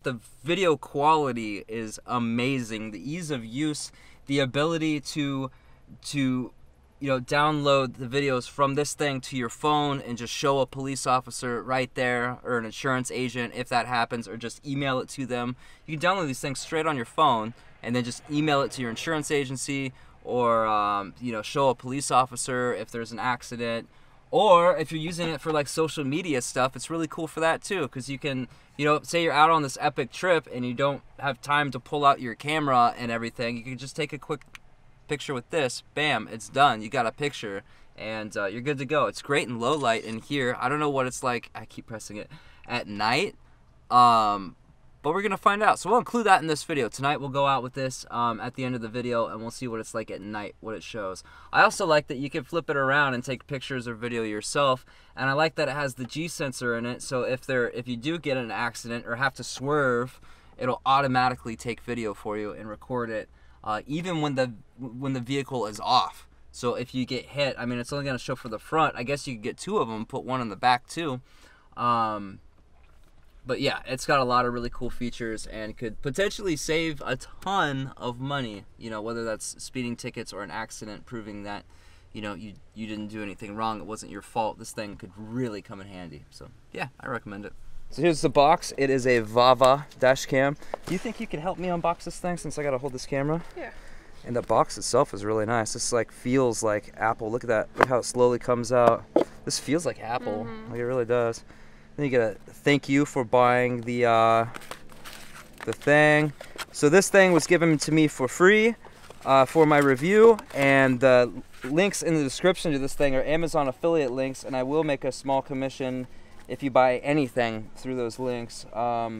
the video quality is amazing. The ease of use, the ability to download the videos from this thing to your phone and just show a police officer right there, or an insurance agent if that happens, or just email it to them. You can download these things straight on your phone and then just email it to your insurance agency, or show a police officer if there's an accident. Or if you're using it for like social media stuff, it's really cool for that too, because you can, say you're out on this epic trip and you don't have time to pull out your camera and everything. You can just take a quick picture with this, bam, it's done. You got a picture, and you're good to go. It's great in low light in here. I don't know what it's like, I keep pressing it, at night, but we're gonna find out. So we'll include that in this video. Tonight we'll go out with this at the end of the video, and we'll see what it's like at night, what it shows. I also like that you can flip it around and take pictures or video yourself, and I like that it has the G sensor in it, so if you do get in an accident or have to swerve, it'll automatically take video for you and record it. Even when the vehicle is off. So if you get hit, I mean, it's only going to show for the front. I guess you could get two of them, put one in the back too. But yeah, it's got a lot of really cool features and could potentially save a ton of money, whether that's speeding tickets or an accident, proving that, you didn't do anything wrong, it wasn't your fault. This thing could really come in handy. So yeah, I recommend it. So here's the box. It is a VAVA dash cam. Do you think you can help me unbox this thing since I gotta hold this camera? Yeah. And the box itself is really nice. This feels like Apple. Look at that. Look how it slowly comes out. This feels like Apple. Like it really does. Then you get a thank you for buying the thing. So this thing was given to me for free for my review, and the links in the description to this thing are Amazon affiliate links, and I will make a small commission if you buy anything through those links,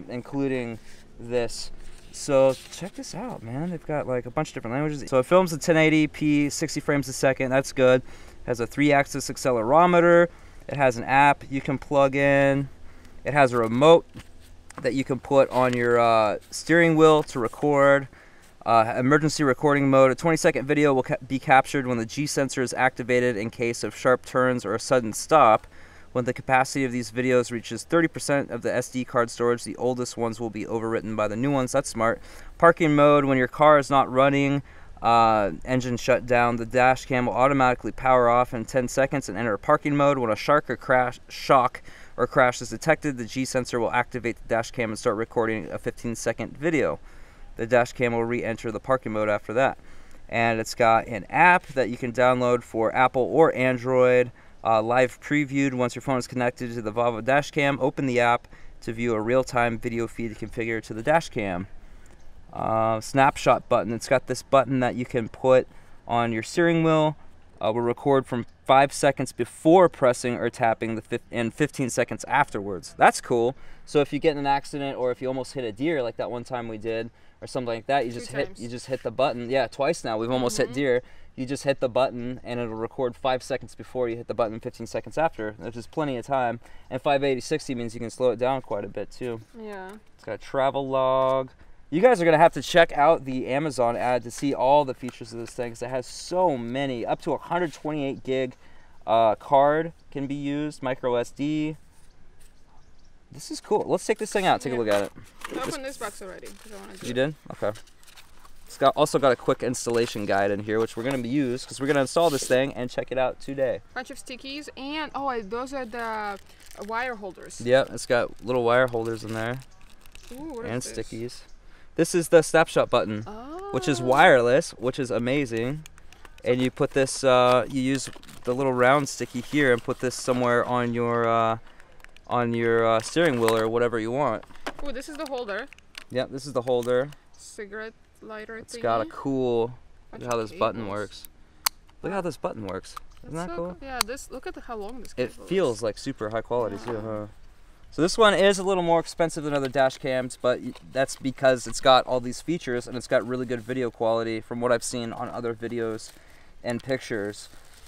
including this. So check this out, man. They've got like a bunch of different languages. So it films at 1080p, 60 frames a second. That's good. It has a 3-axis accelerometer. It has an app you can plug in. It has a remote that you can put on your steering wheel to record. Emergency recording mode. A 20-second video will be captured when the G sensor is activated in case of sharp turns or a sudden stop. When the capacity of these videos reaches 30% of the SD card storage, the oldest ones will be overwritten by the new ones. That's smart. Parking mode. When your car is not running, engine shut down, the dash cam will automatically power off in 10 seconds and enter parking mode. When a shock or crash is detected, the G sensor will activate the dash cam and start recording a 15-second video. The dash cam will re-enter the parking mode after that. And it's got an app that you can download for Apple or Android. Live previewed once your phone is connected to the VAVA dash cam. Open the app to view a real-time video feed configured to the dash cam. Snapshot button. It's got this button that you can put on your steering wheel. Will record from 5 seconds before pressing or tapping and 15 seconds afterwards. That's cool. So if you get in an accident, or if you almost hit a deer like that one time we did, or something like that, you just hit the button. Yeah, twice now we've almost hit deer. You just hit the button and it'll record 5 seconds before you hit the button, 15 seconds after. Which is plenty of time. And 580/60 means you can slow it down quite a bit too. Yeah. It's got a travel log. You guys are gonna have to check out the Amazon ad to see all the features of this thing, because it has so many. Up to 128 gig card can be used, micro SD. This is cool. Let's take this thing out. Take a look at it. I opened this box already because I want to do it. You did? Okay. It's also got a quick installation guide in here, which we're going to use because we're going to install this thing and check it out today. Bunch of stickies, and those are the wire holders. Yep, it's got little wire holders in there. Ooh, what and is this? Stickies. This is the Snapshot Button, which is wireless, which is amazing. And you put this, you use the little round sticky here and put this somewhere on your steering wheel or whatever you want. Ooh, this is the holder. Yep, this is the holder. Cigarette lighter It's got a cool, look at how this button works. Look how this button works. Isn't that cool? Yeah, look at how long this cable is. It feels like super high quality too, huh? So this one is a little more expensive than other dash cams, but that's because it's got all these features and it's got really good video quality from what I've seen on other videos and pictures.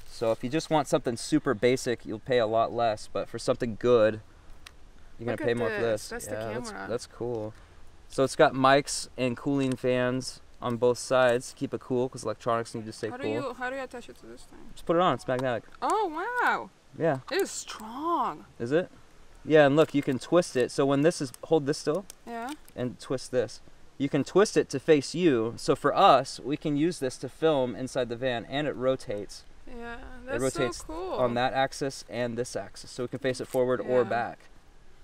So if you just want something super basic, you'll pay a lot less, but for something good, you're gonna pay more for this. That's the camera. That's cool. So it's got mics and cooling fans on both sides to keep it cool, because electronics need to stay cool. How do you attach it to this thing? Just put it on, it's magnetic. Oh wow. Yeah. It is strong. Is it? Yeah, and look, you can twist it. So when this is, hold this still. Yeah. and twist this. You can twist it to face you. So for us, we can use this to film inside the van, and it rotates. Yeah, that's it rotates so cool. on that axis and this axis, so we can face it forward or back.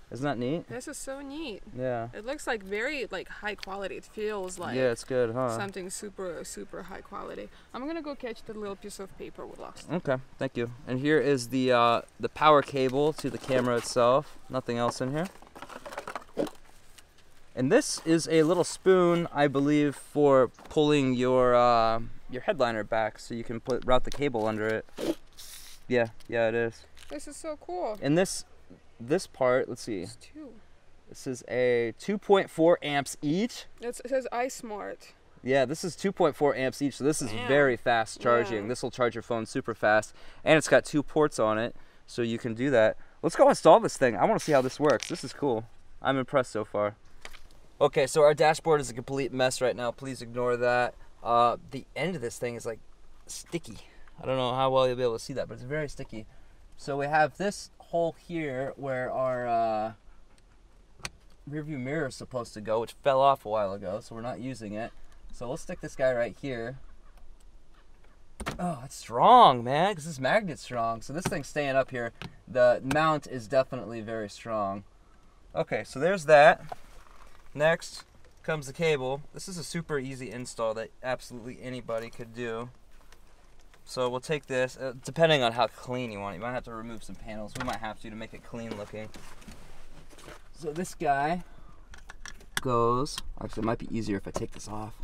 Isn't that neat? This is so neat. Yeah. It looks like very like high quality. It feels like it's good, huh? something super high quality. I'm gonna go catch the little piece of paper we lost. Okay, thank you. And here is the power cable to the camera itself. Nothing else in here. And this is a little spoon, I believe, for pulling your headliner back, so you can route the cable under it. Yeah, it is. This is so cool. And this part, let's see. It's two. This is a 2.4 amps each. It says iSmart. Yeah, this is 2.4 amps each, so this is very fast charging. This will charge your phone super fast, and it's got 2 ports on it, so you can do that. Let's go install this thing. I want to see how this works. This is cool. I'm impressed so far. Okay, so our dashboard is a complete mess right now. Please ignore that. The end of this thing is like sticky. I don't know how well you'll be able to see that, but it's very sticky. So we have this hole here where our rear view mirror is supposed to go, which fell off a while ago, so we're not using it. So we'll stick this guy right here. Oh, it's strong, man, because this magnet's strong. So this thing's staying up here. The mount is definitely very strong. Okay, so there's that. Next comes the cable. This is a super easy install that absolutely anybody could do. So we'll take this, depending on how clean you want it. You might have to remove some panels. We might have to make it clean looking. So this guy goes, actually it might be easier if I take this off.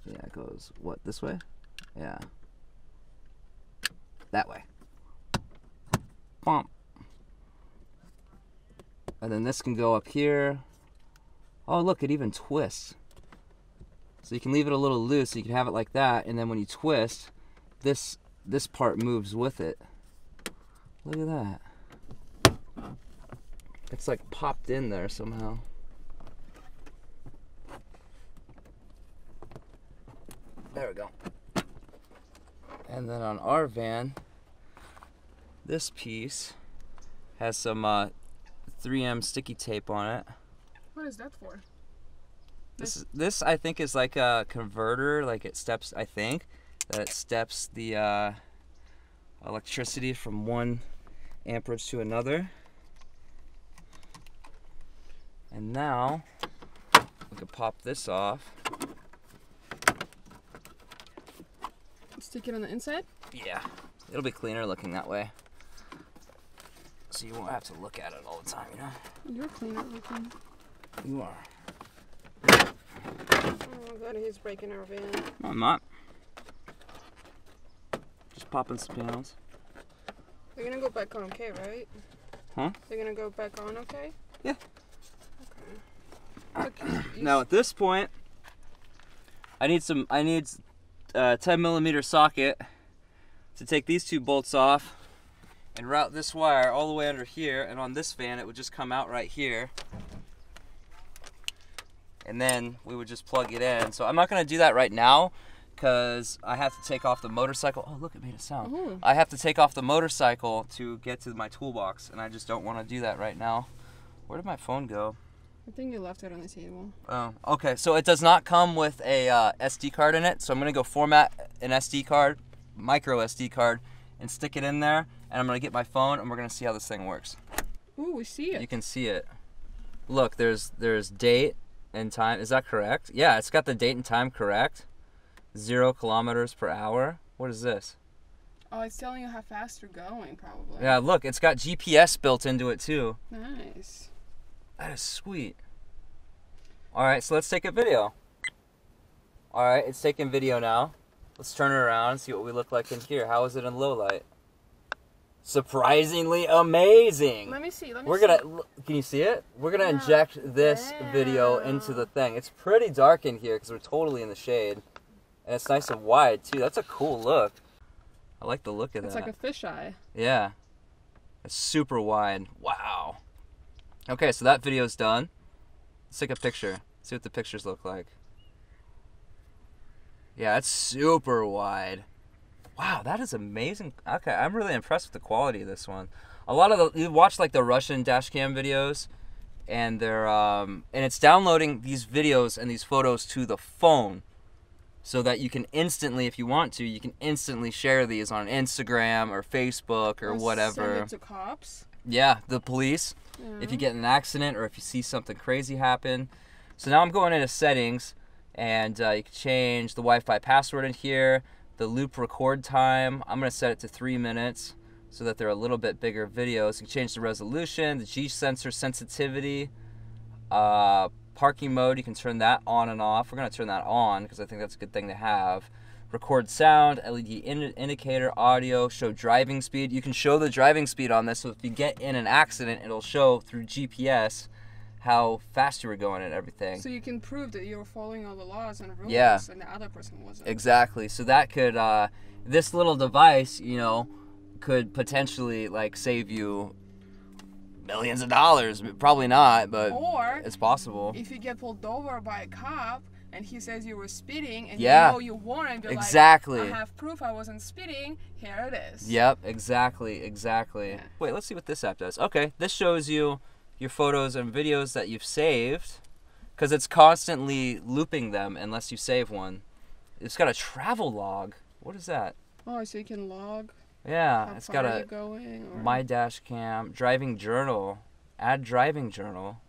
Yeah, it goes, what, this way? Yeah. That way. Bump. And then this can go up here. Oh, look, it even twists. So you can leave it a little loose, so you can have it like that, and then when you twist, this part moves with it. Look at that. It's like popped in there somehow. There we go. And then on our van, this piece has some 3M sticky tape on it. What is that for? This I think is like a converter, like it steps, I think, that it steps the electricity from one amperage to another. And now we can pop this off. Stick it on the inside? Yeah, it'll be cleaner looking that way. So you won't have to look at it all the time, you know? You're cleaner looking. You are. Oh god, he's breaking our van. No, I'm not. Just popping some panels. They're gonna go back on okay, right? Huh? They're gonna go back on okay? Yeah. Okay. Now at this point, I need 10mm socket to take these 2 bolts off and route this wire all the way under here, and on this van it would just come out right here, and then we would just plug it in. So I'm not going to do that right now because I have to take off the motorcycle. Oh look, it made a sound. Ooh. I have to take off the motorcycle to get to my toolbox, and I just don't want to do that right now. Where did my phone go? I think you left it on the table. Oh, okay. So it does not come with a SD card in it. So I'm gonna go format an SD card, micro SD card, and stick it in there. And I'm gonna get my phone, and we're gonna see how this thing works. Ooh, we see it. You can see it. Look, there's date and time. Is that correct? Yeah, it's got the date and time correct. 0 kilometers per hour. What is this? Oh, it's telling you how fast you're going, probably. Yeah, look, it's got GPS built into it too. Nice. That is sweet. Alright, so let's take a video. Alright, it's taking video now. Let's turn it around and see what we look like in here. How is it in low light? Surprisingly amazing. Let me see. Can you see it? We're gonna inject this video into the thing. It's pretty dark in here because we're totally in the shade. And it's nice and wide too. That's a cool look. I like the look of that. It's like a fisheye. Yeah. It's super wide. Wow. Okay, so that video's done. Let's take a picture. See what the pictures look like. Yeah, it's super wide. Wow, that is amazing. Okay, I'm really impressed with the quality of this one. A lot of you watch like the Russian dash cam videos, and they're and it's downloading these videos and these photos to the phone, so that you can instantly, if you want to, you can instantly share these on Instagram or Facebook or whatever. Send it to cops. Yeah, the police. If you get in an accident or if you see something crazy happen. So now I'm going into settings, and you can change the Wi-Fi password in here, the loop record time. I'm going to set it to 3 minutes so that they're a little bit bigger videos. You can change the resolution, the G-sensor sensitivity, parking mode, you can turn that on and off. We're going to turn that on because I think that's a good thing to have. Record sound, LED indicator, audio, show driving speed. You can show the driving speed on this, so if you get in an accident, it'll show through GPS how fast you were going and everything. So you can prove that you were following all the laws and rules, and the other person wasn't. Exactly. So that could, this little device, you know, could potentially like save you millions of dollars. Probably not, but it's possible. If you get pulled over by a cop and he says you were speeding and you know you weren't, you're exactly. like, I have proof I wasn't speeding, here it is. Yep, exactly. Yeah. Wait, let's see what this app does. Okay, this shows you your photos and videos that you've saved, because it's constantly looping them unless you save one. It's got a travel log. What is that? Oh, so you can log. Yeah, it's got a going, or... My dash cam, driving journal, add driving journal.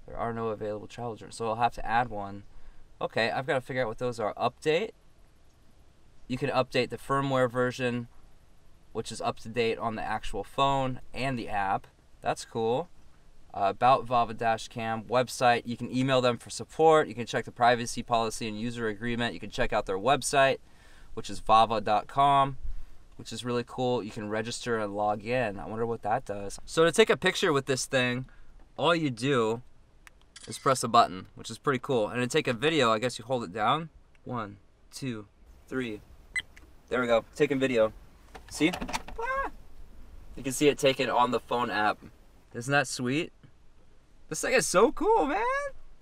There are no available travel journals, so I'll have to add one. Okay, I've got to figure out what those are. Update. You can update the firmware version, which is up to date on the actual phone and the app. That's cool. About VAVA dash cam website. You can email them for support. You can check the privacy policy and user agreement. You can check out their website, which is VAVA.com. Which is really cool. You can register and log in. I wonder what that does. So to take a picture with this thing, all you do is press a button, which is pretty cool. And to take a video, I guess you hold it down. 1, 2, 3. There we go. Taking video. See? You can see it taken on the phone app. Isn't that sweet? This thing is so cool, man.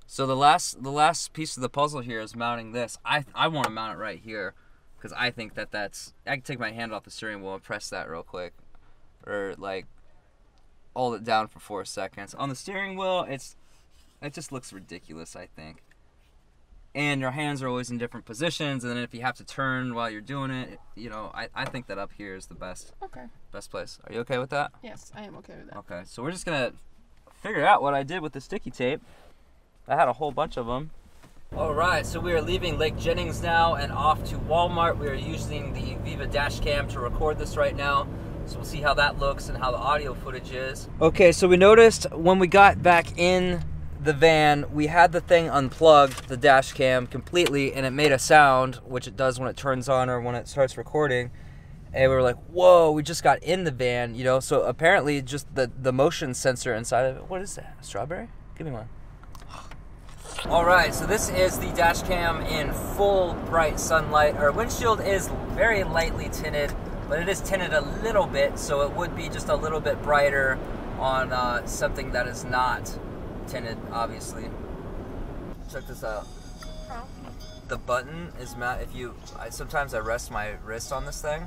So the last piece of the puzzle here is mounting this. I want to mount it right here, because I think that's... I can take my hand off the steering wheel and press that real quick. Or, like, hold it down for 4 seconds. On the steering wheel, it just looks ridiculous, I think. And your hands are always in different positions, and then if you have to turn while you're doing it, you know, I think that up here is the best. Okay. Best place. Are you okay with that? Yes, I am okay with that. Okay, so we're just going to figure out what I did with the sticky tape. I had a whole bunch of them. Alright, so we are leaving Lake Jennings now and off to Walmart. We are using the VAVA dash cam to record this right now. So we'll see how that looks and how the audio footage is. Okay, so we noticed when we got back in the van, we had the thing unplugged, the dash cam, completely, and it made a sound, which it does when it turns on or when it starts recording. And we were like, whoa, we just got in the van, you know? So apparently just the motion sensor inside of it. What is that? A strawberry? Give me one. Alright, so this is the dash cam in full bright sunlight. Our windshield is very lightly tinted, but it is tinted a little bit, so it would be just a little bit brighter on something that is not tinted, obviously. Check this out. Oh. The button is sometimes I rest my wrist on this thing.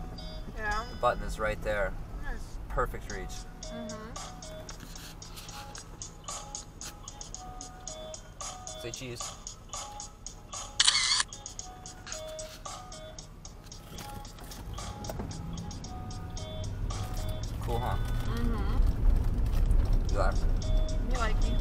Yeah. The button is right there. Nice. Perfect reach. Say cheese. Cool, huh? You like it? You like it.